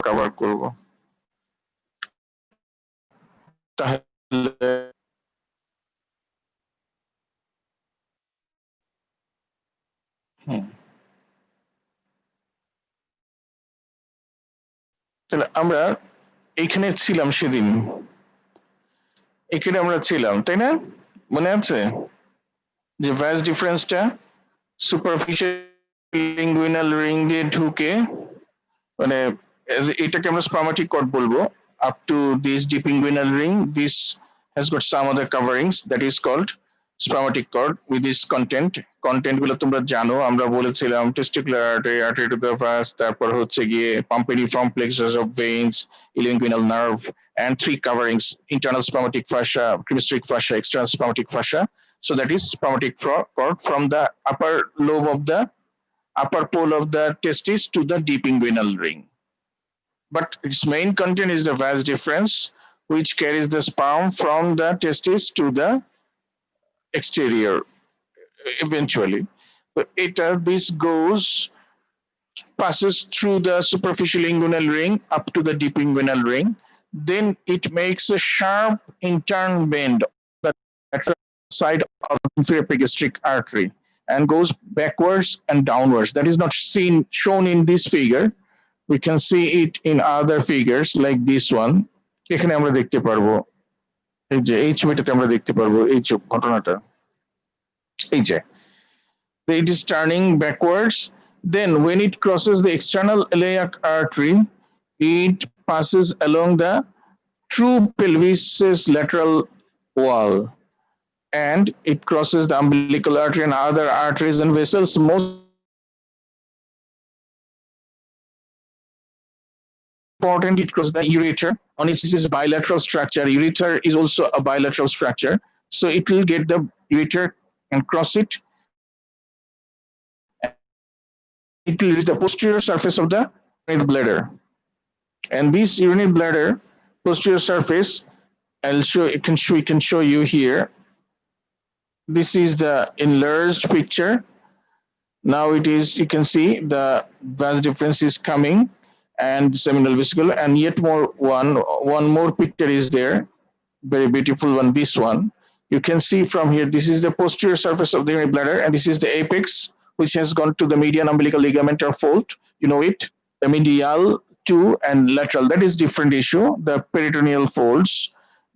Cover করব তাহলে তাহলে আমরা এইখানে ছিলাম সেদিন এখানে আমরা ছিলাম তাই না মনে আছে যে ভাস ডিফারেন্সটা সুপারফিশিয়াল লিঙ্গুইনাল রিং দিয়ে ঢুকে মানে এটাকে আমরা spermatic cord বলবো up to this deep inguinal ring. This has got some other coverings that is called spermatic cord with this content গুলো তোমরা জানো আমরা বলেছিলাম testicular artery, artery to the vas, তারপর হচ্ছে গিয়ে pampiniform plexus of veins, ilioinguinal nerve, and 3 coverings: internal spermatic fascia, cremasteric fascia, external spermatic fascia. So that is spermatic cord from the upper lobe of the upper pole of the testis to the deep inguinal ring. But its main content is the vas deferens, which carries the sperm from the testis to the exterior eventually. But this passes through the superficial inguinal ring up to the deep inguinal ring. Then it makes a sharp intern bend on the side of the inferior epigastric artery and goes backwards and downwards. That is not shown in this figure. We can see it in other figures like this one. এখানে আমরা দেখতে পারবো এই যে এই ছবিটাতে আমরা দেখতে পারবো এই ঘটনাটা এই যে it is turning backwards. Then when it crosses the external iliac artery, it passes along the true pelvis's lateral wall and it crosses the umbilical artery and other arteries and vessels. Most important, it crosses the ureter. On its is bilateral structure. Ureter is also a bilateral structure. So it will get the ureter and cross it. It will reach the posterior surface of the urinary bladder. And this urinary bladder posterior surface, we can show you here. This is the enlarged picture. Now it is, you can see the vas deferens is coming and seminal vesicle, and yet one more picture is there, very beautiful one, this one. You can see from here, this is the posterior surface of the urinary bladder, and this is the apex, which has gone to the median umbilical ligamentar fold. You know it, the medial to and lateral. That is different issue, the peritoneal folds.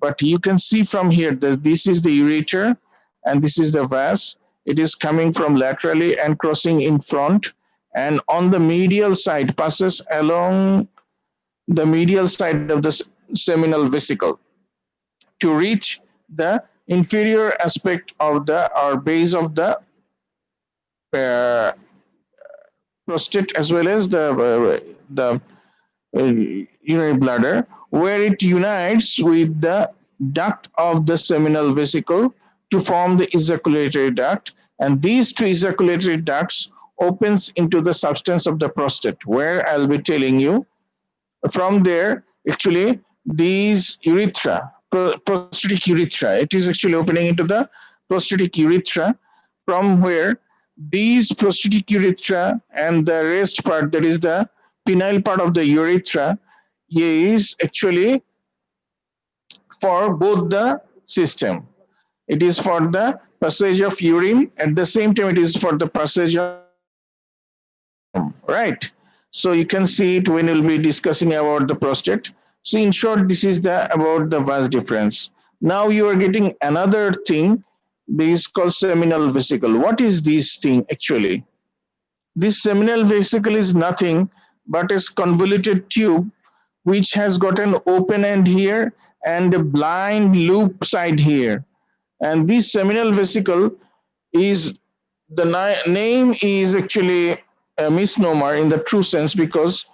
But you can see from here that this is the ureter and this is the vas. It is coming from laterally and crossing in front, and on the medial side passes along the medial side of the seminal vesicle to reach the inferior aspect of the or base of the prostate as well as the urinary bladder, where it unites with the duct of the seminal vesicle to form the ejaculatory duct, and these 2 ejaculatory ducts opens into the substance of the prostate, where I'll be telling you. From there, actually, these urethra, prostatic urethra, it is actually opening into the prostatic urethra, from where these prostatic urethra and the rest part, that is the penile part of the urethra, is actually for both the system. It is for the passage of urine, at the same time it is for the passage of, right? So you can see it when we'll be discussing about the prostate. So in short, this is about the vas deferens. Now you are getting another thing. This is called seminal vesicle. What is this thing actually? This seminal vesicle is nothing but a convoluted tube which has got an open end here and a blind loop side here. And this seminal vesicle is, the name is actually a misnomer in the true sense, because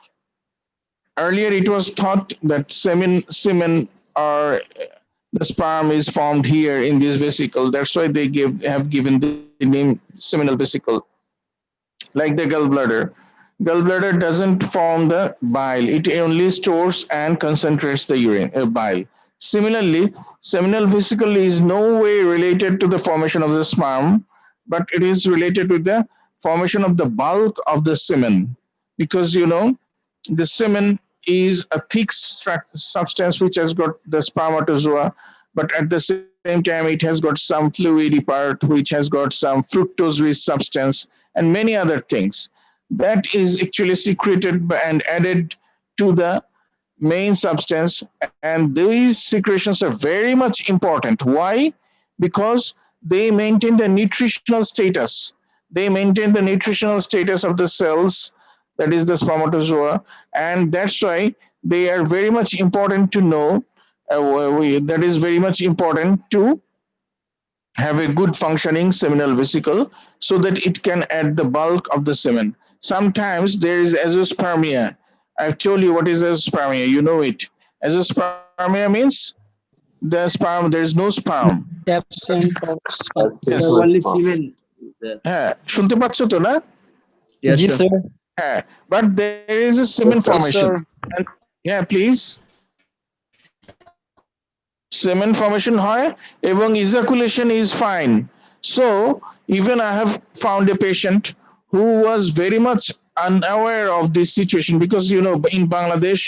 earlier it was thought that semen or the sperm is formed here in this vesicle. That's why they have given the name seminal vesicle. Like the gallbladder. Gallbladder doesn't form the bile. It only stores and concentrates the urine, bile. Similarly, seminal vesicle is no way related to the formation of the sperm, but it is related with the formation of the bulk of the semen. Because, you know, the semen is a thick substance which has got the spermatozoa, but at the same time it has got some fluidy part which has got some fructose rich substance and many other things that is actually secreted and added to the main substance, and these secretions are very much important. Why? Because they maintain the nutritional status. They maintain the nutritional status of the cells, that is the spermatozoa, and that's why they are very much important to know. That is very much important to have a good functioning seminal vesicle so that it can add the bulk of the semen. Sometimes there is azoospermia. I've told you what is azoospermia, you know it. Azoospermia means the sperm, there is no sperm. Absence of sperm. Absence Yes. of only sperm. semen is there. হ্যাঁ, শুনতে পাচ্ছ তো না? Yes, Ji sir. sir. হ্যাঁ, but there is a semen Yes, sir. formation. Sir. And, yeah, please. Semen formation হয় এবং ejaculation is fine. So even I have found a patient who was very much unaware of this situation, because you know in Bangladesh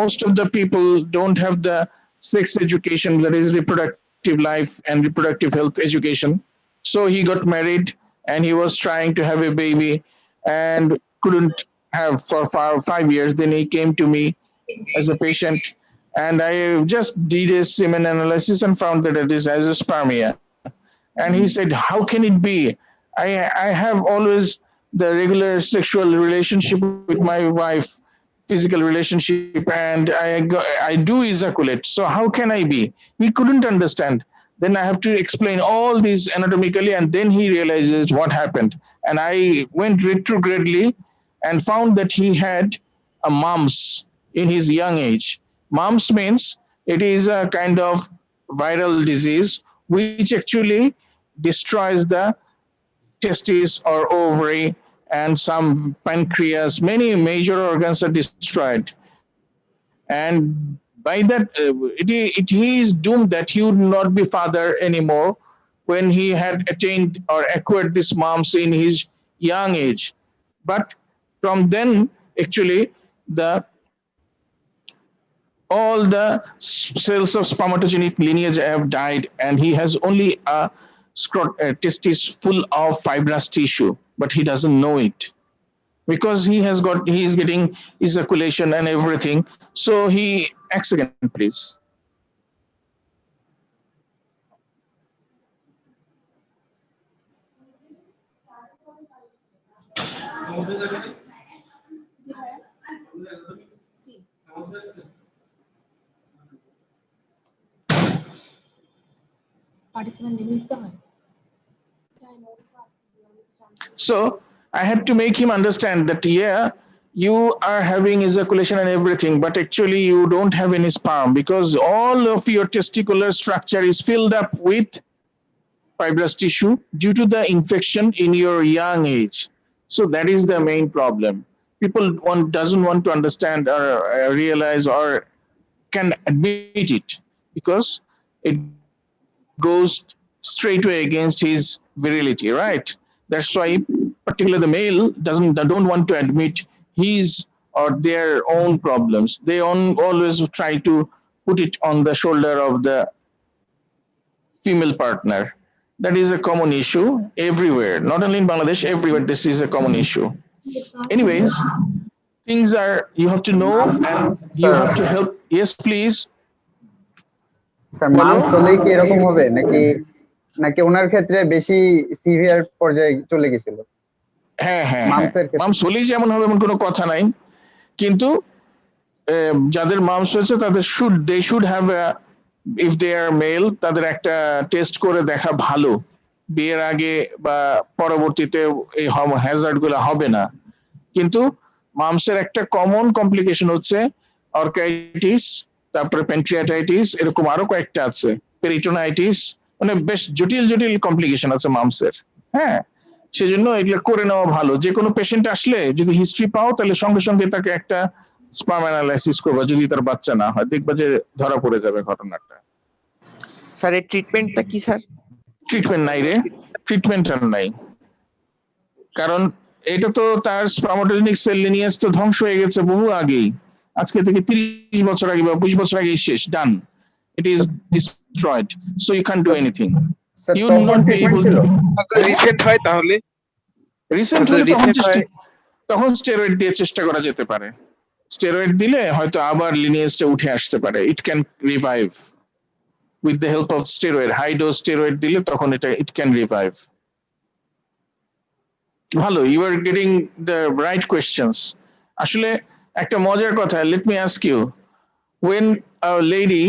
most of the people don't have the sex education, that is reproductive life and reproductive health education. So he got married and he was trying to have a baby and couldn't have for 5 years. Then he came to me as a patient, and I just did a semen analysis and found that it is azoospermia. And he said, "How can it be? I have always the regular sexual relationship with my wife, physical relationship, and I do ejaculate. So how can I be?" He couldn't understand. Then I have to explain all these anatomically, and then he realizes what happened. And I went retrogradely and found that he had a mumps in his young age. Mumps means it is a kind of viral disease which actually destroys the testes or ovary and some pancreas. Many major organs are destroyed, and by that he is doomed that he would not be father anymore when he had attained or acquired this mumps in his young age. But from then, actually, the all the cells of spermatogenic lineage have died, and he has only a testis full of fibrous tissue, but he doesn't know it because he is getting ejaculation and everything. So he acts again, please. So I had to make him understand that, yeah, you are having ejaculation and everything, but actually you don't have any sperm because all of your testicular structure is filled up with fibrous tissue due to the infection in your young age. So that is the main problem. People doesn't want to understand or realize or can admit it because it goes straight away against his virility, right? That's why, particularly the male, don't want to admit his or their own problems. They always try to put it on the shoulder of the female partner. That is a common issue everywhere, not only in Bangladesh, everywhere. This is a common issue. Anyways, things are, you have to know and you sir have to help. Yes, please. Sir বলো। Mum's হলেই কি এরকম হবে নাকি নাকি ওনার ক্ষেত্রে বেশি severe পর্যায়ে চলে গেছিল? হ্যাঁ হ্যাঁ হ্যাঁ, মামসের ক্ষেত্রে মামস হলেই যেমন হবে এমন কোনো কথা নাই, কিন্তু যাদের মামস হয়েছে তাদের they should have if they are male তাদের একটা টেস্ট করে দেখা ভালো, বিয়ের আগে বা পরবর্তীতে এই হ্যাজার্ড গুলো হবে না। কিন্তু মামসের একটা কমন কমপ্লিকেশন হচ্ছে অর্কাইটিস, তারপরে প্যানক্রিয়াটাইটিস, এরকম আরো কয়েকটা আছে, পেরিটোনাইটিস, মানে বেশ জটিল জটিল কমপ্লিকেশন আছে মামসের। হ্যাঁ, সেজন্য এগুলো করে নেওয়া ভালো। যে কোনো পেশেন্ট আসলে যদি হিস্ট্রি পাও তাহলে সঙ্গে সঙ্গে তাকে একটা স্পার্ম অ্যানালাইসিস করবা, যদি তার বাচ্চা না হয় দেখবা যে ধরা পড়ে যাবে ঘটনাটা। স্যার এর ট্রিটমেন্টটা কি স্যার? ট্রিটমেন্ট নাই রে, ট্রিটমেন্ট আর নাই, কারণ এটা তো তার স্পার্মাটোজেনিক সেল লিনিয়েজ তো ধ্বংস হয়ে গেছে বহু আগেই। আজকে থেকে 30 বছর আগে বা 20 বছর আগে শেষ, ডান, it is destroyed, so you can't do anything. Sir You will তখন not be ট্রিটমেন্ট able ছিল? to. রিসেন্ট হয় তাহলে রিসেন্ট যদি হলে তখন রিসেন্ট হয় তখন স্টেরয়েড দিয়ে চেষ্টা করা যেতে পারে। স্টেরয়েড দিলে হয়তো আবার লিনিয়েজটা উঠে আসতে পারে, it can revive with the help of steroid. High dose steroid দিলে তখন ইট ক্যান রিভাইভ। ভালো, you are getting the right questions. আসলে একটা মজার কথা, let me ask you, when a lady,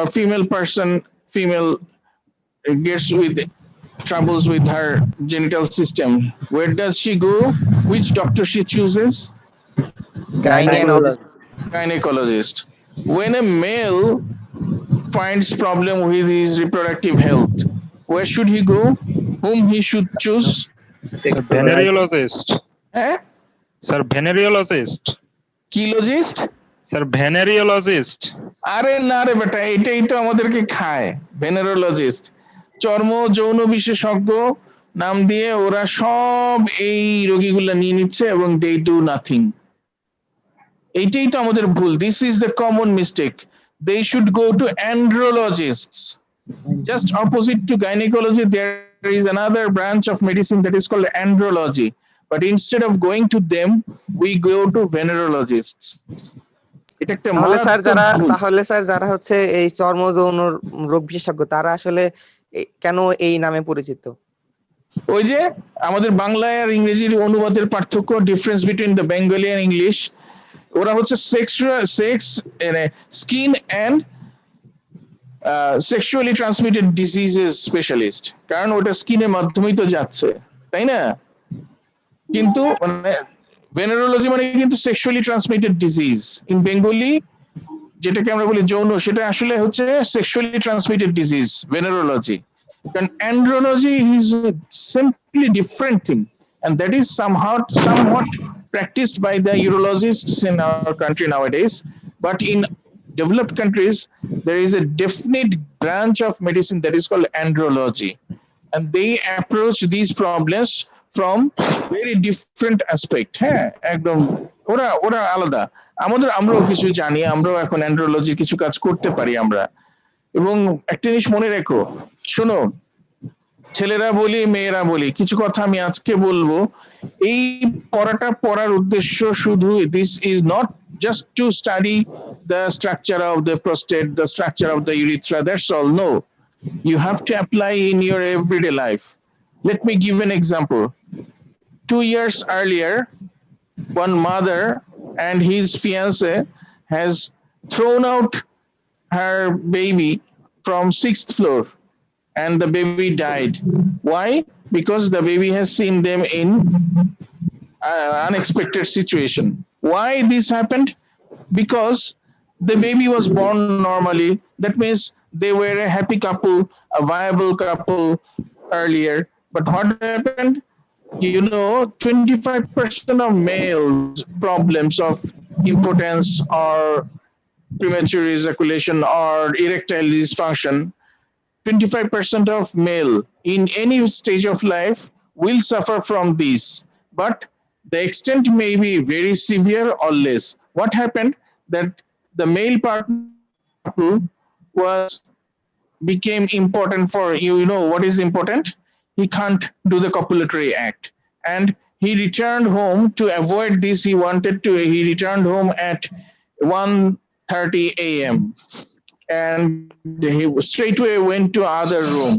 a female person, female gets with troubles with her genital system, where does she go? Which doctor she chooses? Gynae and Gynecologist. When a male finds problem with his reproductive health, where should he go? Whom he should choose? Sir, venereologist. Eh? Sir, venereologist. Kilogist? Sir, venereologist. আরে না রে বেটা, এটাই তো আমাদেরকে খায়, ভেনেরোলজিস্ট। চর্ম যৌন বিশেষজ্ঞ নাম দিয়ে ওরা সব এই রোগীগুলা নিয়ে নিচ্ছে এবং দে ডু নাথিং। এইটাই তো আমাদের ভুল। This is the common mistake. They should go to andrologists. Just opposite to gynecology, there is another branch of medicine that is called andrology. But instead of going to them, we go to venerologists. এটা একটা তাহলে sir যারা হচ্ছে এই চর্ম যৌন রোগ বিশেষজ্ঞ তারা আসলে কেন এই নামে পরিচিত? ওই যে আমাদের বাংলায় আর ইংরেজির অনুবাদের পার্থক্য, difference between the Bengali and English. ওরা হচ্ছে skin and sexually transmitted diseases specialist, কারণ ওটা স্কিনের মাধ্যমেই তো যাচ্ছে, তাই না? কিন্তু মানে ভেনারোলজি মানে কিন্তু sexually transmitted disease. In Bengali যেটাকে আমরা বলি যৌন, সেটা আসলে হচ্ছে সেক্সুয়ালি ট্রান্সমিটেড ডিজিজ, ভেনারোলজি। কারণ andrology is simply different thing, and that is somewhat practiced by the urologists in our country nowadays. But in developed countries, there is a definite branch of medicine that is called andrology, and they approach these problems from very different aspect. হ্যাঁ, একদম ওরা ওরা আলাদা। আমরাও কিছু জানি, আমরাও এখন অ্যান্ড্রোলজির কিছু কাজ করতে পারি আমরা। এবং একটা জিনিস মনে রেখো, শোনো, ছেলেরা বলি মেয়েরা বলি, কিছু কথা আমি আজকে বলবো। এই পড়াটা পড়ার উদ্দেশ্য শুধু, this is not just to study the structure of the prostate, the structure of the urethra, that's all. No, you have to apply in your everyday life. Let me give an example. 2 years earlier, one mother and his fiance has thrown out her baby from 6th floor, and the baby died. Why? Because the baby has seen them in unexpected situation. Why this happened? Because the baby was born normally. That means they were a happy couple, a viable couple earlier. But what happened? 25% of males problems of impotence or premature ejaculation or erectile dysfunction, 25% of male in any stage of life will suffer from this, but the extent may be very severe or less. What happened? That the male partner was became important for you. You know what is important? He can't do the copulatory act, and he returned home to avoid this. He returned home at 1:30 a.m. and he straight away went to other room.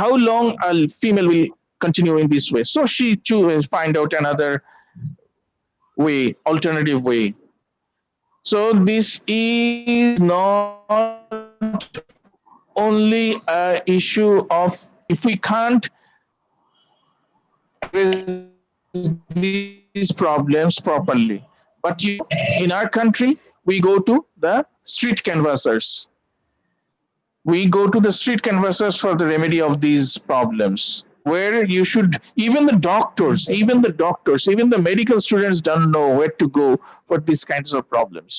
How long a female will continue in this way? So she find out another way, alternative way. So this is not only a issue of if we can't address these problems properly, but in our country we go to the street canvassers. We go to the street canvassers for the remedy of these problems, where you should, even the medical students don't know where to go for these kinds of problems.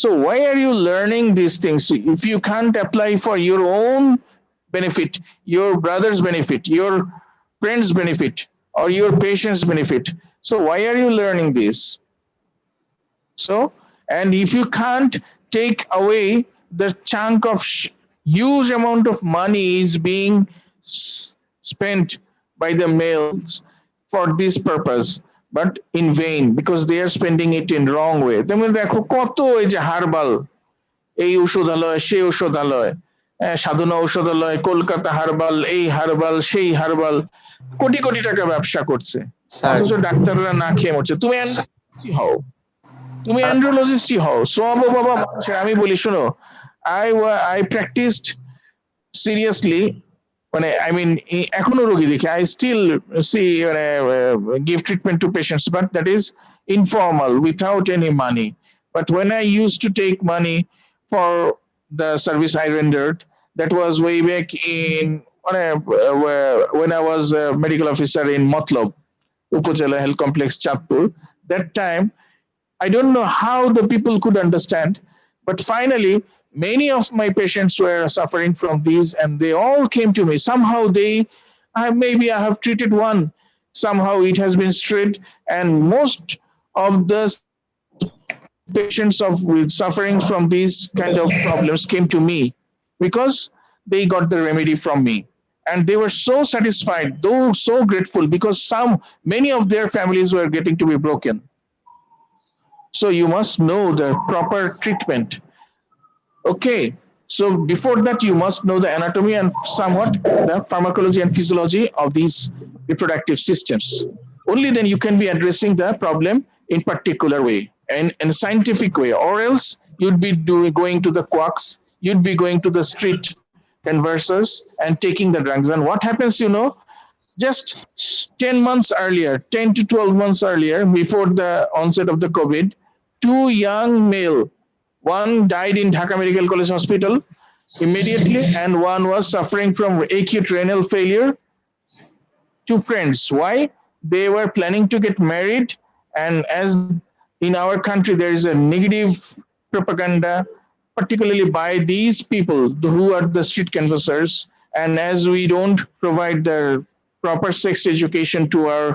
So why are you learning these things if you can't apply for your own benefit, your brother's benefit, your friend's benefit, or your patient's benefit? So why are you learning this? So And if you can't take away the chunk of huge amount of money is being spent by the males for this purpose, but in vain, because they are spending it in wrong way. তুমি দেখো কত এই যে herbal, এই ঔষধালয় সেই ঔষধালয়, সাধনা ঔষধালয়, কলকাতা হার্বাল, এই হার্বাল সেই হার্বাল, কোটি কোটি টাকা ব্যবসা করছে, স্যার অথচ ডাক্তাররা না খেয়ে মরছে। তুমি হও, তুমি অ্যান্ড্রোলজিস্টই হও, সব বাবা মানুষের। আমি বলি শোনো, আই প্র্যাকটিসড সিরিয়াসলি, মানে আই মিন এখনো রোগী দেখি, আই স্টিল সি মানে give treatment to patients, but that is informal without any money. But when I used to take money for the service I rendered, that was way back in when I was a medical officer in Matlab, Upajala Health Complex, Chatpur. That time, I don't know how the people could understand, but finally, many of my patients were suffering from these, and they all came to me. Somehow maybe I have treated one, somehow it has been straight, and most of the patients with suffering from these kind of problems came to me because they got the remedy from me. And they were so satisfied, though so grateful, because many of their families were getting to be broken. So you must know the proper treatment. Okay. So before that, you must know the anatomy and somewhat the pharmacology and physiology of these reproductive systems. Only then you can be addressing the problem in particular way and in a scientific way, or else you'd be going to the quacks, you'd be going to the street conversers and taking the drugs. And what happens, just 10 months earlier, 10 to 12 months earlier, before the onset of the COVID, 2 young male, one died in Dhaka Medical College Hospital immediately, and one was suffering from acute renal failure. 2 friends. Why? They were planning to get married, and as in our country there is a negative propaganda, particularly by these people who are the street canvassers, and as we don't provide the proper sex education to our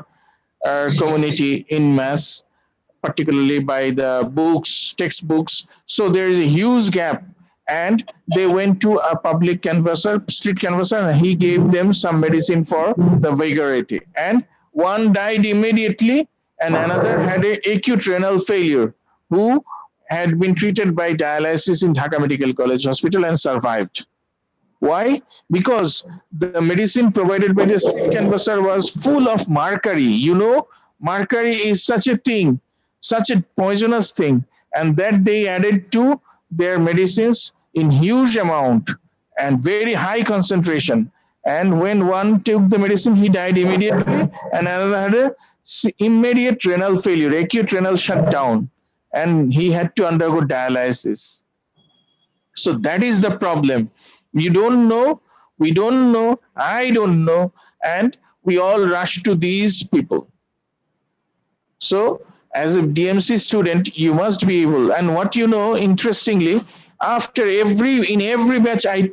community in mass, particularly by the books, textbooks, so there is a huge gap. And they went to a public canvasser, street canvasser, and he gave them some medicine for the vigority. And one died immediately, and another had an acute renal failure, who had been treated by dialysis in Dhaka Medical College Hospital and survived. Why? Because the medicine provided by the street canvasser was full of mercury. Mercury is such a thing, such a poisonous thing, and that they added to their medicines in huge amount and very high concentration. And when one took the medicine, he died immediately, and another had a immediate renal failure, acute renal shutdown, and he had to undergo dialysis. So that is the problem. You don't know, we don't know, I don't know, and we all rush to these people. So as a DMC student, you must be able, and what interestingly, in every batch I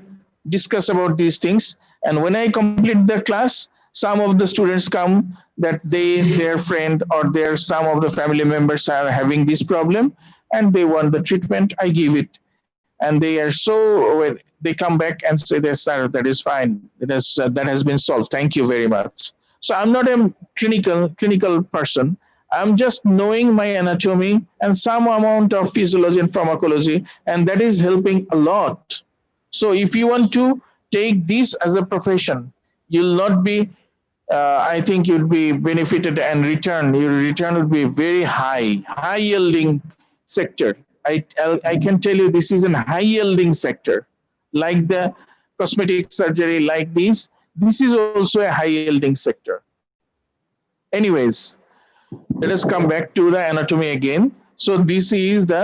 discuss about these things, and when I complete the class, some of the students come that their friend or some of the family members are having this problem, and they want the treatment, I give it, and they are when they come back and say, "Yes, sir, that is fine. That has been solved. Thank you very much." So I'm not a clinical person. I'm just knowing my anatomy and some amount of physiology and pharmacology, and that is helping a lot. So if you want to take this as a profession, you'll not be, I think you'll be benefited, and your return would be very high yielding sector. I can tell you this is a high yielding sector, like the cosmetic surgery, like this is also a high yielding sector. Anyways, let us come back to the anatomy again. So this is the,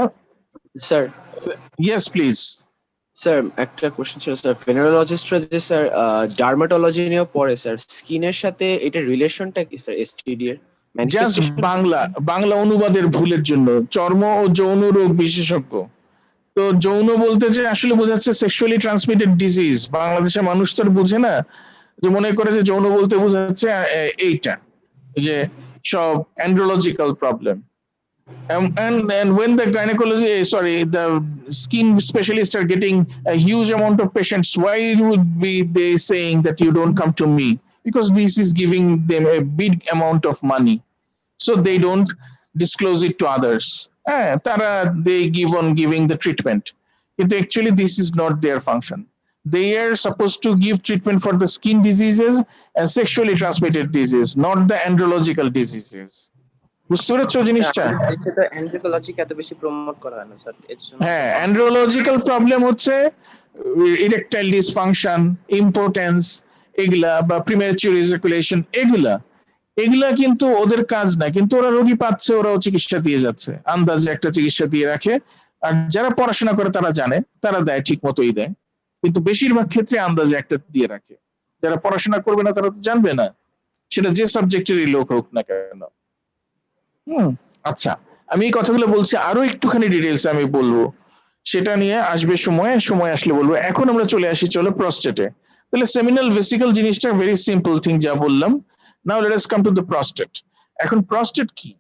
sir yes please. Sir একটা question ছিল sir, ভেনারোলজিস্টরা যে sir dermatology নিয়ে পড়ে sir, স্কিনের সাথে এটা রিলেশনটা কি স্যার এসটিডি এর? জাস্ট বাংলা অনুবাদের ভুলের জন্য চর্ম ও যৌন রোগ বিশেষজ্ঞ। তো যৌন বলতে যে আসলে বোঝাচ্ছে সেক্সুয়ালি ট্রান্সমিটেড ডিজিজ। বাংলাদেশের মানুষ তো বুঝে না, যে মনে করে যে যৌন বলতে বোঝাচ্ছে এইটা, যে সব অ্যান্ড্রোলজিক্যাল problem. And when the the skin specialists are getting a huge amount of patients, why would be they saying that you don't come to me? Because this is giving them a big amount of money, so they don't disclose it to others. They give on giving the treatment. But actually, this is not their function. They are supposed to give treatment for the skin diseases and sexually transmitted disease, not the andrological diseases. বুঝতে পেরেছো জিনিসটা? আমাদের দেশে তো অ্যান্ড্রোলজিকে এত বেশি promote করা হয় না স্যার, এর জন্য হ্যাঁ, অ্যান্ড্রোলজিক্যাল প্রবলেম হচ্ছে ইরেকটাইল ডিসফাংশন, ইম্পোর্টেন্স, এগুলা বা প্রিমেচুর ইজাকুলেশন, এগুলা এগুলা কিন্তু ওদের কাজ না, কিন্তু ওরা রোগী পাচ্ছে, ওরাও চিকিৎসা দিয়ে যাচ্ছে, আন্দাজে একটা চিকিৎসা দিয়ে রাখে। আর যারা পড়াশোনা করে তারা জানে, তারা দেয়, ঠিক মতোই দেয়, কিন্তু বেশিরভাগ ক্ষেত্রে আন্দাজে একটা দিয়ে রাখে। যারা পড়াশোনা করবে না তারা তো জানবে না, সেটা যে সাবজেক্টেরই লোক হোক না কেন। আচ্ছা, আমি এই কথাগুলো বলছি, আরো একটুখানি ডিটেলস আমি বলবো, সেটা নিয়ে আসবে সময়, সময় আসলে বলবো। এখন আমরা চলে আসি চলো প্রস্টেটে। তাহলে সেমিনাল ভেসিকল জিনিসটা ভেরি সিম্পল থিং, যা বললাম। Now let us come to the prostate. এখন প্রস্টেট কি?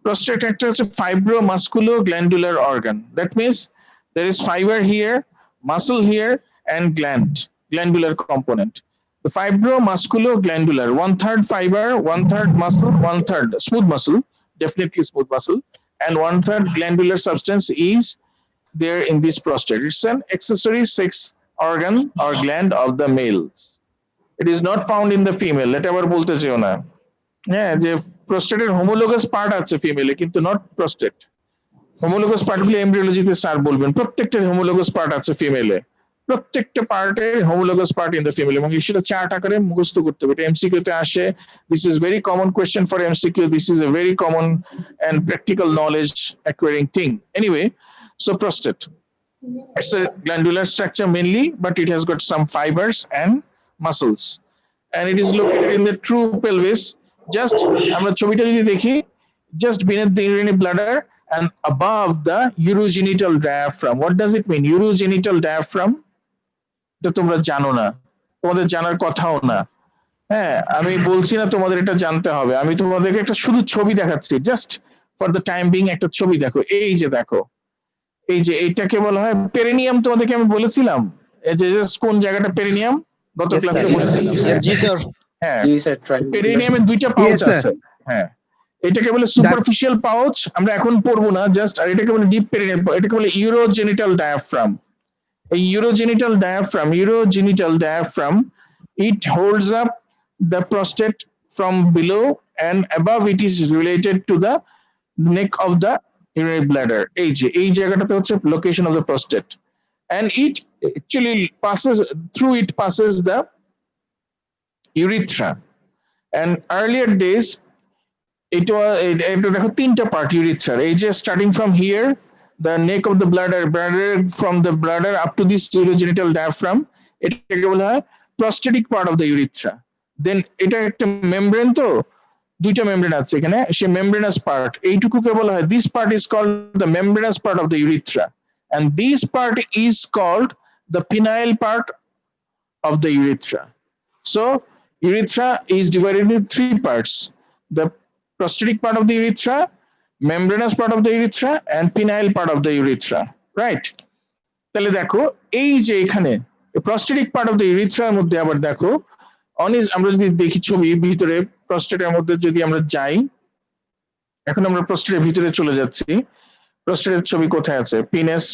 প্রস্টেট একটা হচ্ছে fibromusculo glandular organ. That means there is fiber here, muscle here, and glandular component. The fibromusculoglandular, 1/3 fiber, 1/3 muscle, 1/3 smooth muscle, definitely smooth muscle, and 1/3 glandular substance is there in this prostate. It's an accessory sex organ or gland of the males. It is not found in the female. এটা আবার বলতে চেও না। হ্যাঁ, যে প্রস্টেটের homologous part আছে ফিমেলে, কিন্তু not prostate. Homologous পার্টগুলো এমব্রিওলজিতে স্যার বলবেন, প্রত্যেকটার হোমোলোগাস পার্ট আছে ফিমেলে, প্রত্যেকটা পার্টের homologous part in the female, এবং সেটা চার্ট আকারে মুখস্থ করতে হবে। এটা এমসিকিউ তে আসে। This is very common question for MCQ. This is a very common and practical knowledge acquiring thing. Anyway, so prostate, it's a glandular structure mainly, but it has got some fibers and muscles, and it is located in the true pelvis. Just আমরা ছবিটা যদি দেখি, just beneath the urinary bladder and above the urogenital diaphragm. What does it mean, urogenital diaphragm? এটা তোমরা জানো না, তোমাদের জানার কথাও না। হ্যাঁ, আমি বলছি না তোমাদের এটা জানতে হবে, আমি তোমাদেরকে একটা শুধু ছবি দেখাচ্ছি, just for the time being. একটা ছবি দেখো, এই যে দেখো, এই যে এইটাকে বলা হয় পেরিনিয়াম। তোমাদেরকে আমি বলেছিলাম এই যে কোন জায়গাটা পেরিনিয়াম, গত Yes, ক্লাসে sir. বলেছিলাম। জি স্যার। হ্যাঁ, জি স্যার, ট্রায়াঙ্গুলার। পেরিনিয়ামের দুইটা পাউচ Yes, sir. আছে। হ্যাঁ, এটাকে বলে সুপারফিশিয়াল পাউচ, আমরা এখন পড়বো না, জাস্ট। আর এটাকে বলে ডিপ পেরিনিয়াম, এটাকে বলে urogenital diaphragm. A urogenital diaphragm, it holds up the prostate from below, and above it is related to the neck of the urinary bladder. এই জায়গাটাতে হচ্ছে location of the prostate, and it actually passes the urethra. And earlier days এটা দেখো তিনটা part ইউরিথ্রার। এই যে starting from here, the neck of the bladder, from the bladder up to this urogenital diaphragm, এটাকে বলা হয় prostatic part of the urethra. Then এটা একটা মেমব্রেন, তো দুইটা মেমব্রেন আছে এখানে, সে membranous part, এইটুকুকে বলা হয়, this part is called the membranous part of the urethra, and this part is called the penile part of the urethra. So urethra is divided into three parts: the prostatic part of the urethra, membranous part of the urethra, and penile part of the urethra, right? তাহলে দেখো এই যে এখানে prostatic part of the ইউরিথ্রার মধ্যে আবার দেখো আমরা যদি দেখি ছবি ভিতরে, প্রস্টেটের মধ্যে যদি আমরা যাই, এখন আমরা প্রস্টেটের ভিতরে চলে যাচ্ছি। প্রস্টেটের ছবি কোথায় আছে?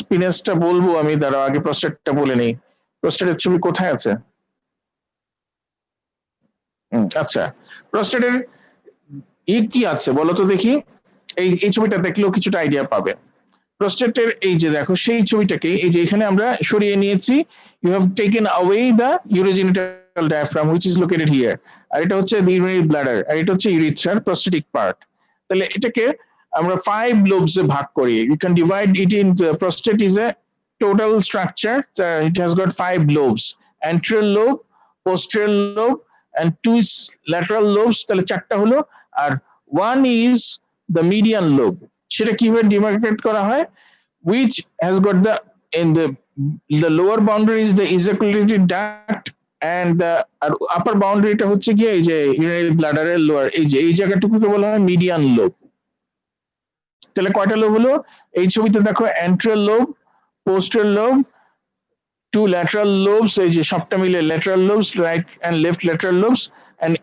পিনেসটা বলবো আমি, দাঁড়াও আগে প্রস্টেটটা বলে নেই। প্রস্টেটের ছবি কোথায় আছে? আচ্ছা, প্রস্টেটের কি আছে বলো তো দেখি। এই ছবিটা দেখলেও কিছুটা আইডিয়া পাবে। প্রস্টেটের এই যে দেখো, সেই ছবিটাকে এই যে এখানে আমরা সরিয়ে নিয়েছি। You have taken away the urogenital diaphragm which is located here, আর এটা হচ্ছে ইউরিনারি ব্লাডার, আর এটা হচ্ছে ইউরিথ্রার প্রস্টেটিক পার্ট। তাহলে এটাকে আমরা 5 lobes এ ভাগ করি। You can divide it in, prostate is a total structure, it has got 5 lobes: anterior lobe, posterior lobe, and 2 lateral lobes, তাহলে 4টা হলো। আর 1 is the median lobe, সেটা কিভাবে ডিমার্কেট করা হয়? which has got the lower boundary is the ejaculatory duct, and the upper boundary টা হচ্ছে কি এই যে urinary bladder এর লোয়ার, এই যে এই জায়গাটুকুকে বলা হয় মিডিয়ান লোব। তাহলে কয়টা লোব হলো? এই ছবিতে দেখো antral lobe, postal lobe, two lateral lobes, এই যে সবটা মিলে lateral lobes, right and left lateral lobes, and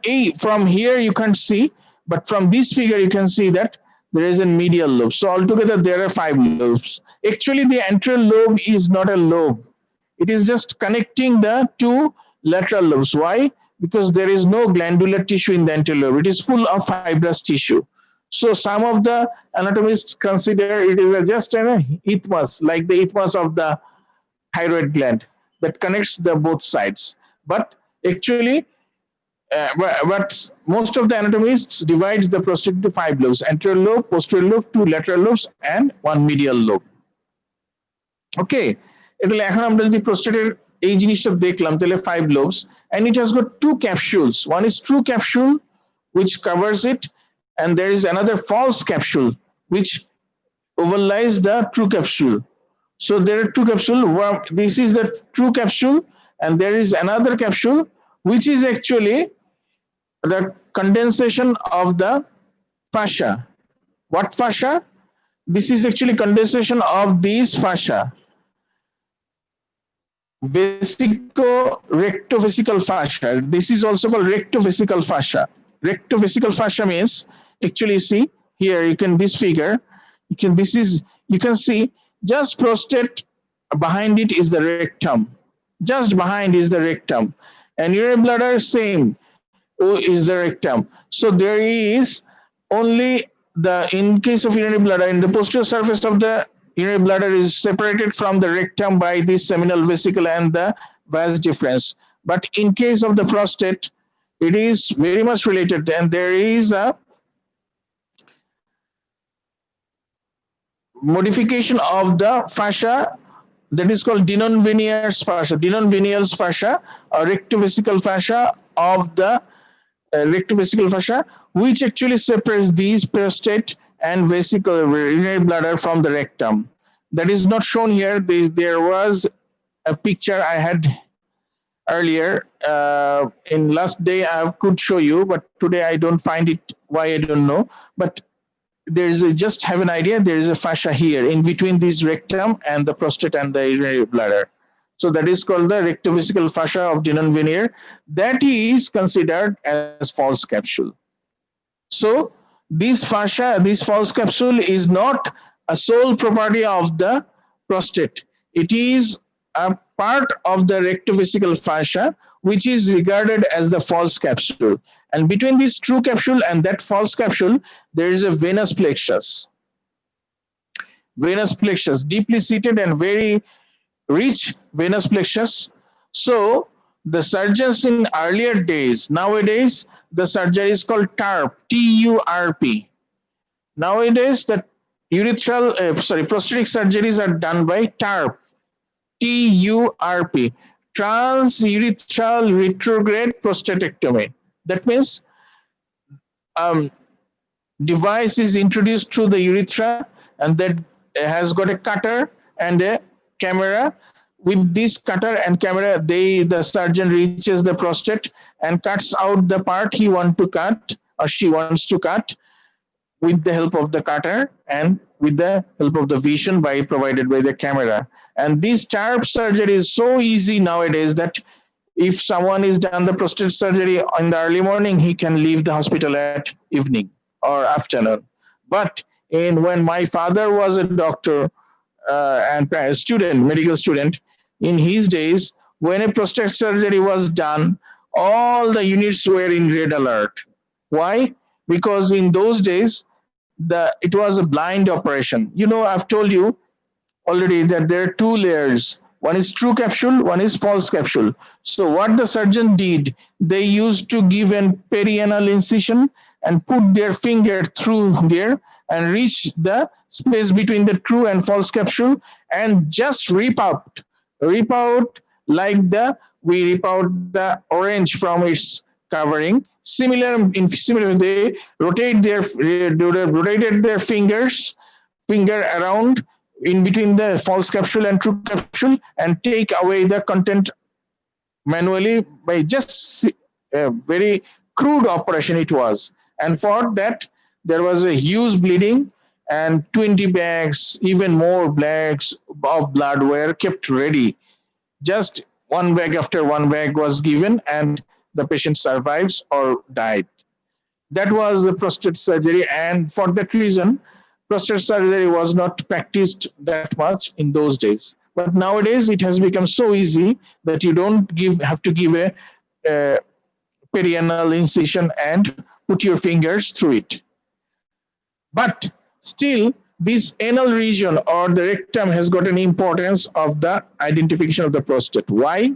from here you can't see, but from this figure you can see that there is a medial lobe. So altogether there are 5 lobes. Actually the antral lobe is not a lobe. It is just connecting the two lateral lobes. Why? Because there is no glandular tissue in the antral lobe. It is full of fibrous tissue. So some of the anatomists consider it is just an isthmus, like the isthmus of the thyroid gland that connects the both sides. But actually, but most of the anatomists divides the prostate into 5 lobes: anterior lobe, posterior lobe, 2 lateral lobes, and 1 medial lobe. Okay, তাহলে এখন আমরা যদি প্রস্টেটের এই জিনিসটা দেখলাম তাহলে 5 lobes, and it has got 2 capsules. One is true capsule which covers it, and there is another false capsule which overlies the true capsule. So there are 2 capsules. This is the true capsule, and there is another capsule which is actually the condensation of the fascia. What fascia? This is actually condensation of these fascia. Rectovesical fascia. This is also called rectovesical fascia. Rectovesical fascia means, actually see here, you can this figure, you can see just prostate, behind it is the rectum. Just behind is the rectum. And urinary bladder, same. O is the rectum. So there is only in case of urinary bladder, in the posterior surface of the urinary bladder is separated from the rectum by the seminal vesicle and the vas deferens. But in case of the prostate, it is very much related, and there is a modification of the fascia that is called Denon-Venier's fascia. Denon-Venier's fascia or rectovesical fascia of the rectovesical fascia, which actually separates these prostate and vesicle urinary bladder from the rectum. That is not shown here. There was a picture I had earlier in last day. I could show you, but today I don't find it. Why, I don't know. But there is just have an idea. There is a fascia here in between this rectum and the prostate and the urinary bladder. So that is called the rectovesical fascia of Denon-Venier. That is considered as false capsule. So this fascia, this false capsule is not a sole property of the prostate. It is a part of the rectovesical fascia, which is regarded as the false capsule. And between this true capsule and that false capsule, there is a venous plexus. Venous plexus, deeply seated and very rich venous plexus. So the surgeons in earlier days, nowadays the surgery is called TURP, TURP. Nowadays the prosthetic surgeries are done by TURP, TURP, transurethral retrograde prostatectomy. That means device is introduced through the urethra, and that has got a cutter and a camera. With this cutter and camera, the surgeon reaches the prostate and cuts out the part he wants to cut or she wants to cut with the help of the cutter and with the help of the vision provided by the camera. And this TURP surgery is so easy nowadays that if someone is done the prostate surgery in the early morning, he can leave the hospital at evening or afternoon. But when my father was a doctor and a student, medical student, in his days, when a prostate surgery was done, all the units were in red alert. Why? Because in those days, it was a blind operation. You know, I've told you already that there are 2 layers. One is true capsule, one is false capsule. So what the surgeon did, they used to give an perianal incision and put their finger through there and reach the space between the true and false capsule and just rip out like we rip out the orange from its covering. Similarly, they rotated their finger around in between the false capsule and true capsule and take away the content manually by just a very crude operation it was. And for that, there was a huge bleeding and 20 bags, even more bags of blood were kept ready. Just one bag after one bag was given, and the patient survives or died. That was the prostate surgery, and for that reason, prostate surgery was not practiced that much in those days. But nowadays, it has become so easy that you don't have to give a perianal incision and put your fingers through it. But still, this anal region or the rectum has got an importance of the identification of the prostate. Why?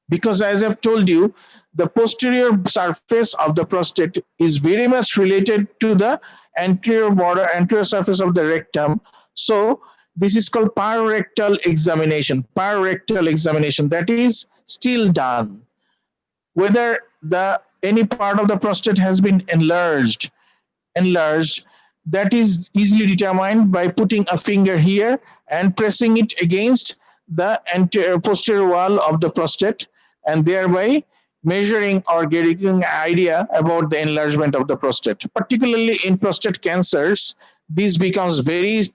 Because as I've told you, the posterior surface of the prostate is very much related to the anterior border, anterior surface of the rectum. So this is called pararectal examination. Pararectal examination that is still done. Whether the any part of the prostate has been enlarged, that is easily determined by putting a finger here and pressing it against the anterior posterior wall of the prostate, and thereby measuring or getting an idea about the enlargement of the prostate. Particularly in prostate cancers, this becomes very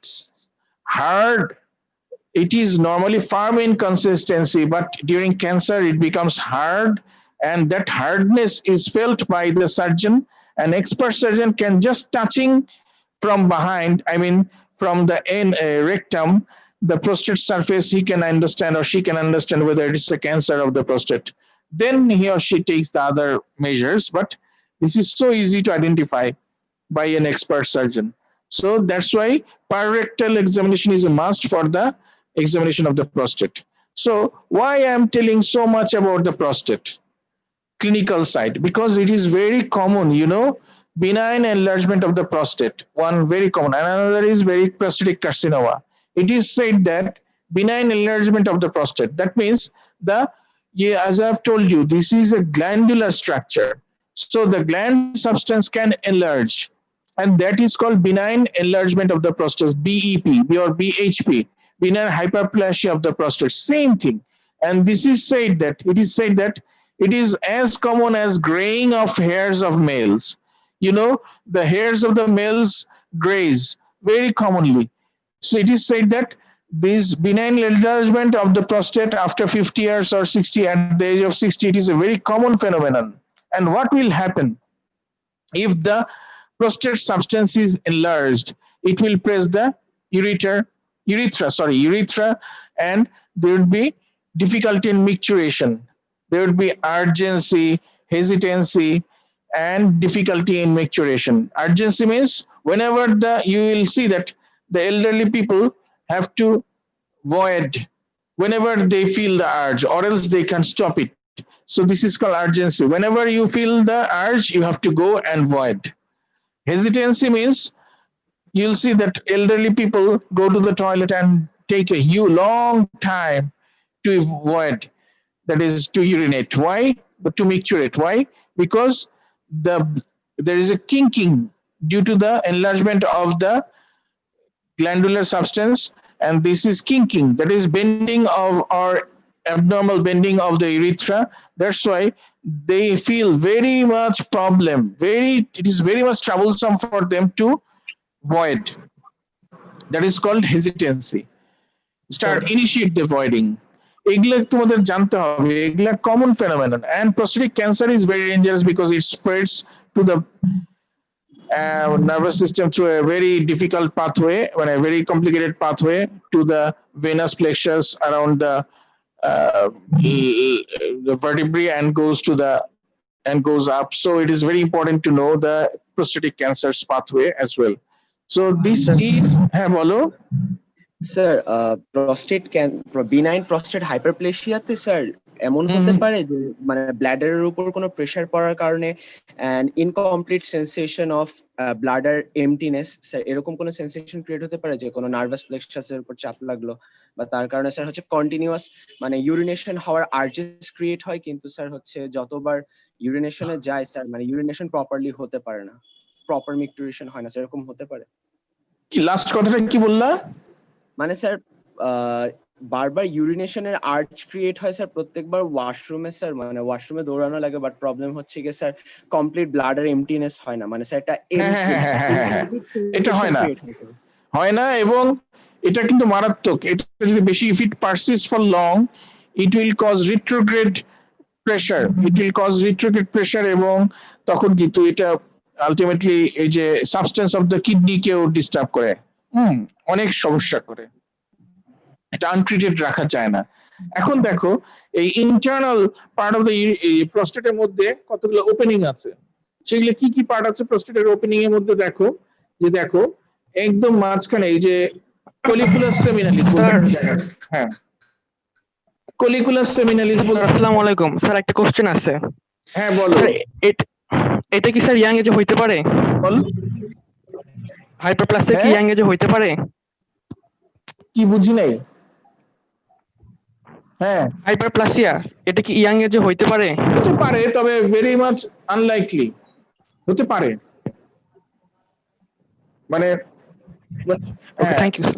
hard. It is normally firm in consistency, but during cancer it becomes hard, and that hardness is felt by the surgeon. An expert surgeon can just touching from behind, I mean from the rectum, the prostate surface, he can understand or she can understand whether it is a cancer of the prostate. Then he or she takes the other measures, but this is so easy to identify by an expert surgeon. So that's why pararectal examination is a must for the examination of the prostate. So why I'm telling so much about the prostate clinical side? Because it is very common, benign enlargement of the prostate, one very common, and another is very prostatic carcinoma. It is said that benign enlargement of the prostate, that means as I've told you, this is a glandular structure. So the gland substance can enlarge, and that is called benign enlargement of the prostate, BEP or BHP, benign hyperplasia of the prostate, same thing. And this is said that it is as common as graying of hairs of males. The hairs of the males grays very commonly. So it is said that this benign enlargement of the prostate after 50 years or 60, at the age of 60, it is a very common phenomenon. And what will happen? If the prostate substance is enlarged, it will press the urethra, and there will be difficulty in micturition. There will be urgency, hesitancy, and difficulty in micturition. Urgency means whenever you will see that the elderly people have to void whenever they feel the urge, or else they can stop it. So this is called urgency. Whenever you feel the urge, you have to go and void. Hesitancy means you'll see that elderly people go to the toilet and take a long time to void, that is to urinate. Why? But to micturate. Why? Because there is a kinking due to the enlargement of the glandular substance, and this is kinking, that is bending of or abnormal bending of the urethra. That's why they feel very much problem. It is very much troublesome for them to void. That is called hesitancy. Initiate the voiding. এগুলা তোমাদের জানতে হবে, এগুলা common phenomenon, and prostate cancer is very dangerous because it spreads to the nervous system through a very difficult pathway, a very complicated pathway to the venous plexus around the vertebrae and goes up. So it is very important to know the prostatic cancer's pathway as well. So this is bolo. Sir benign prostate হাইপারপ্লেশিয়াতে sir এমন হতে পারে যে মানে ব্লাডারের উপর কোনো pressure পড়ার কারণে and incomplete sensation of bladder emptiness, sir এরকম কোনো সেন্সেশন ক্রিয়েট হতে পারে যে কোনো নার্ভাস প্লেক্সাসের উপর চাপ লাগলো বা তার কারণে স্যার হচ্ছে কন্টিনিউয়াস মানে ইউরিনেশন হওয়ার আর্জেস ক্রিয়েট হয়, কিন্তু স্যার হচ্ছে যতবার ইউরিনেশনে যায় স্যার মানে ইউরিনেশন প্রপারলি হতে পারে না, প্রপার মিকটুরেশন হয় না, স্যার এরকম হতে পারে? লাস্ট কথাটা কি বললা? মানে স্যার বারবার ইউরিনেশনের আর্চ ক্রিয়েট হয় স্যার প্রত্যেকবার ওয়াশরুমে স্যার, মানে ওয়াশরুমে দৌড়ানো লাগে, বাট প্রবলেম হচ্ছে কি স্যার কমপ্লিট ব্লাডার এমটিনেস হয় না, মানে স্যার এটা হ্যাঁ, এটা হয় না, হয় না, এবং এটা কিন্তু মারাত্মক। এটা যদি বেশি, if it persist for long, it will cause retrograde pressure, এবং তখন কিন্তু এটা আলটিমেটলি এই যে সাবস্টেন্স অফ দ্য কিডনি কেও ডিস্টার্ব করে, অনেক সমস্যা করে, এটা আনট্রিটেড রাখা যায় না। এখন দেখো এই ইন্টারনাল পার্ট অফ দ্য প্রস্টেটের মধ্যে কতগুলো ওপেনিং আছে, সেগুলো কি কি পার্ট আছে প্রস্টেটের ওপেনিং এর মধ্যে? দেখো একদম মাঝখানে এই যে কলিকুলাস সেমিনালিস বলতে একটা জায়গা আছে। হ্যাঁ, কলিকুলাস সেমিনালিস বলতে। আসসালামু আলাইকুম স্যার, একটা কোশ্চেন আছে। হ্যাঁ বলো। স্যার এটা কি স্যার ইয়াং এজে হইতে পারে? বল। হাইপারপ্লাসিয়া কি ইয়াং এজে হইতে পারে? কি বুঝি নাই। হ্যাঁ, হাইপারপ্লাসিয়া এটা কি ইয়াং এজে হইতে পারে? হতে পারে, তবে ভেরি মাচ আনলাইকলি। হতে পারে, মানে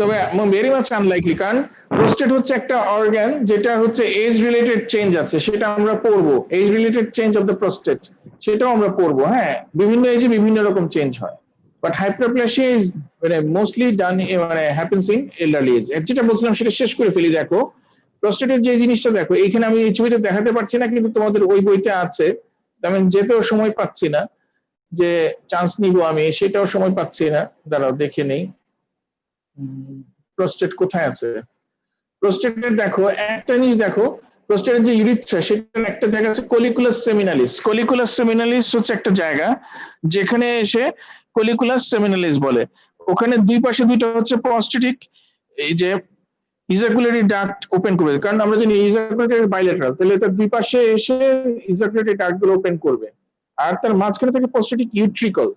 তবে ভেরি মাচ আনলাইকলি, কারণ প্রোস্টেট হচ্ছে একটা অর্গান যেটা হচ্ছে এজ রিলেটেড চেঞ্জ আছে, সেটা আমরা পড়বো। Age related change of the prostate সেটাও আমরা পড়বো। হ্যাঁ, বিভিন্ন এজে বিভিন্ন রকম চেঞ্জ হয়, বাট হাইপারপ্লাসিয়া ইজ মানে মোস্টলি ডান, মানে হ্যাপেন্স ইন এল্ডারলি এজ। যেটা বলছিলাম সেটা শেষ করে ফেলি। দেখো প্রোস্টেটের যে জিনিসটা, দেখো এইখানে আমি এই ছবিটা দেখাতে পারছি না, কিন্তু তোমাদের ওই বইতে আছে, আমি যেতেও সময় পাচ্ছি না, যে চান্স নিব আমি সেটাও সময় পাচ্ছি না। দাঁড়াও দেখে নেই প্রোস্টেট কোথায় আছে। প্রোস্টেটের দেখো একটা জিনিস, দেখো প্রোস্টেটের যে ইউরিথ্রা, সেটার একটা জায়গা আছে কলিকুলাস সেমিনালিস। কলিকুলাস সেমিনালিস হচ্ছে একটা জায়গা যেখানে এসে কলিকুলাস সেমিনালিস বলে। ওখানে দুই পাশে দুইটা হচ্ছে প্রস্টেটিক এই যে ইজাকুলেটরি ডাক্ট ওপেন করবে, কারণ আমরা জানি ইজাকুলেটরি বাইলেটারাল, তাহলে তার দুই পাশে এসে ইজাকুলেটরি ডাক্ট গুলো ওপেন করবে। আর তার মাঝখানে থেকে প্রস্টেটিক ইউট্রিকল,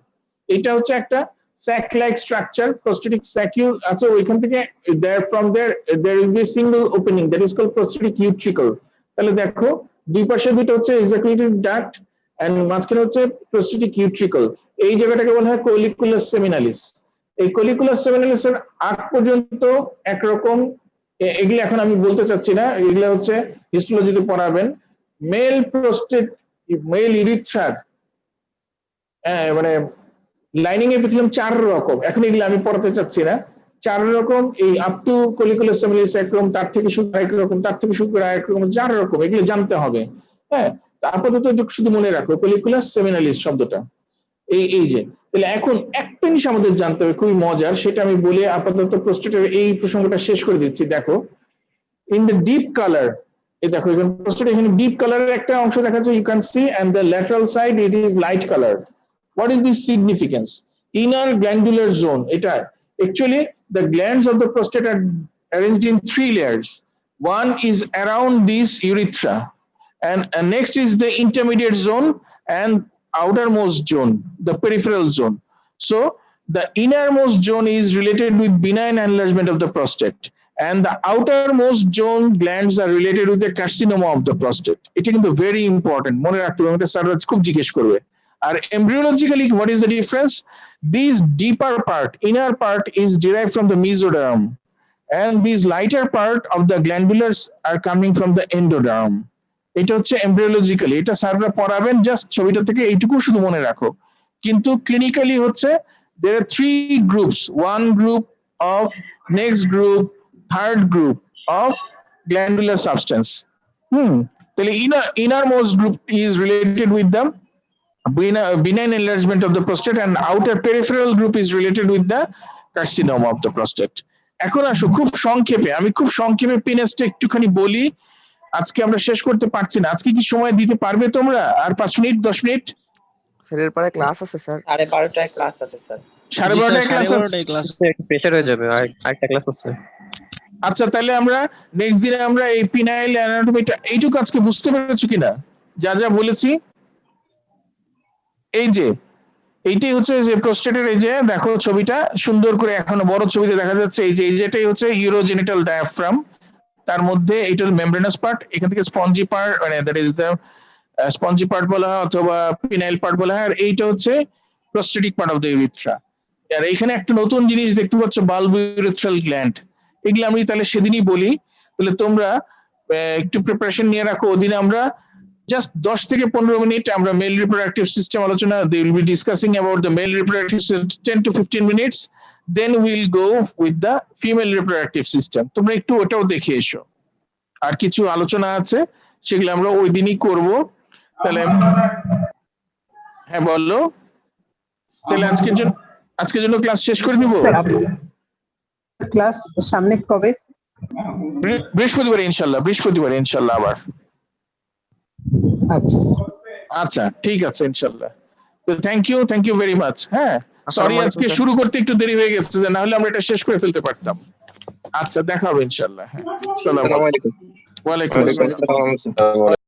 এটা হচ্ছে একটা sac like structure, prostatic saccule আছে, ওইখান থেকে there will be a single opening that is called prostatic utricle। তাহলে দেখো দুই পাশে দুটো হচ্ছে ejaculatory duct and মাঝখানে হচ্ছে prostatic utricle। এই জায়গাটাকে বলা হয় colliculus seminalis। এই colliculus seminalis এর আগ পর্যন্ত একরকম, এগুলো এখন আমি বলতে চাচ্ছি না, এগুলো হচ্ছে হিস্টোলজিতে পড়াবেন। মেল প্রোস্টেট, মেল ইউরিথ্রার মানে লাইনিং এ পেছিলাম 4 রকম, এখন এগুলো আমি পড়াতে চাচ্ছি না। 4 রকম, এই আপ টু কলিকুলাস সেমিনালিস একরকম, তার থেকে শুরু একরকম, তার থেকে শুরু করে একরকম, 4 রকম, এগুলো জানতে হবে। হ্যাঁ, আপাতত শুধু মনে রাখো কলিকুলাস সেমিনালিস শব্দটা। এই যে তাহলে এখন একটা জিনিস আমাদের জানতে হবে খুবই মজার, সেটা আমি বলে আপাতত প্রোস্টেটের এই প্রসঙ্গটা শেষ করে দিচ্ছি। দেখো ইন দ্য ডিপ কালার, এই দেখো এখানে প্রোস্টেট, এখানে ডিপ কালারের একটা অংশ দেখা যাচ্ছে, you can see, and the lateral side it is light colour. What is the significance? Inner glandular zone, এটা actually the glands of the prostate are arranged in 3 layers. One is around this urethra, and next is the intermediate zone and outermost zone, the peripheral zone. So the innermost zone is related with benign enlargement of the prostate, and the outermost zone glands are related with the carcinoma of the prostate. এটা কিন্তু very important, মনে রাখতে হবে, এটা স্যাররা খুব জিজ্ঞেস করবে। আর embryologically, what is the difference? This deeper part, inner part, is derived from the mesoderm, and this lighter part of the glandulars are coming from the endoderm. এটা হচ্ছে embryologically, এটা স্যাররা পড়াবেন, জাস্ট ছবিটা থেকে এইটুকু শুধু মনে রাখো। কিন্তু ক্লিনিক্যালি হচ্ছে there are 3 groups, one group of, next group, third group of glandular substance. তাহলে innermost group is related with the benign enlargement of the prostate, and outer peripheral group is related with the carcinoma of the prostate. এখন আসো খুব সংক্ষেপে, আমি খুব সংক্ষেপে পিনেসটা একটুখানি বলি, আজকে আমরা শেষ করতে পারছি না। আজকে কি সময় দিতে পারবে তোমরা? আর 5 মিনিট 10 মিনিট? স্যারের পরে ক্লাস আছে স্যার, 12:30টায় ক্লাস আছে স্যার। 12:30টায় ক্লাস আছে, প্রেসার হয়ে যাবে, আরেকটা ক্লাস আছে। আচ্ছা তাহলে আমরা নেক্সট দিনে আমরা এই পিনাইল অ্যানাটমিটা এইটুকু আজকে বুঝতে পেরেছো কিনা যা যা বলেছি? এই যে এইটাই হচ্ছে যে প্রোস্টেটের, এই যে দেখো ছবিটা সুন্দর করে এখনো বড় ছবিতে দেখা যাচ্ছে, এই যে যেটাই হচ্ছে ইউরোজেনিটাল ডায়াফ্রাম, তার মধ্যে এইটা মেমব্রেনাস পার্ট, এখান থেকে স্পঞ্জি পার্ট, মানে that is the spongy part বলা হয় অথবা পিনাইল পার্ট বলা হয়, আর এইটা হচ্ছে প্রোস্টেটিক পার্ট অফ দ্য ইউরিথ্রা। আর এখানে একটা নতুন জিনিস দেখতে পাচ্ছ, বাল্ব ইউরিথ্রাল গ্ল্যান্ড, এগুলো আমি তাহলে সেদিনই বলি। তো তাহলে তোমরা একটু প্রিপারেশন নিয়ে রাখো। ওদিনে আমরা জাস্ট 10 থেকে 15 মিনিট আমরা মেল রিপ্রোডাক্টিভ সিস্টেম আলোচনা, they will be discussing about the male reproductive system 10 to 15 minutes, then we'll go with the female reproductive system. তোমরা একটু ওটাও দেখে এসো। আর কিছু আলোচনা আছে সেগুলো আমরা ওই দিনই করব। তাহলে হ্যাঁ বলো, তাহলে আজকের জন্য ক্লাস শেষ করে দিব। ক্লাস সামনে কবে? বৃহস্পতিবার ইনশাল্লাহ আবার। আচ্ছা আচ্ছা ঠিক আছে ইনশাল্লাহ। তো থ্যাংক ইউ ভেরি মাচ। হ্যাঁ সরি আসসালামু আজকে আলাইকুম, শুরু করতে একটু দেরি হয়ে গেছে, না হলে আমরা এটা শেষ করে ফেলতে পারতাম। আচ্ছা দেখা হবে ইনশাল্লাহ। হ্যাঁ আসসালামু আলাইকুম। ওয়ালাইকুম আসসালাম।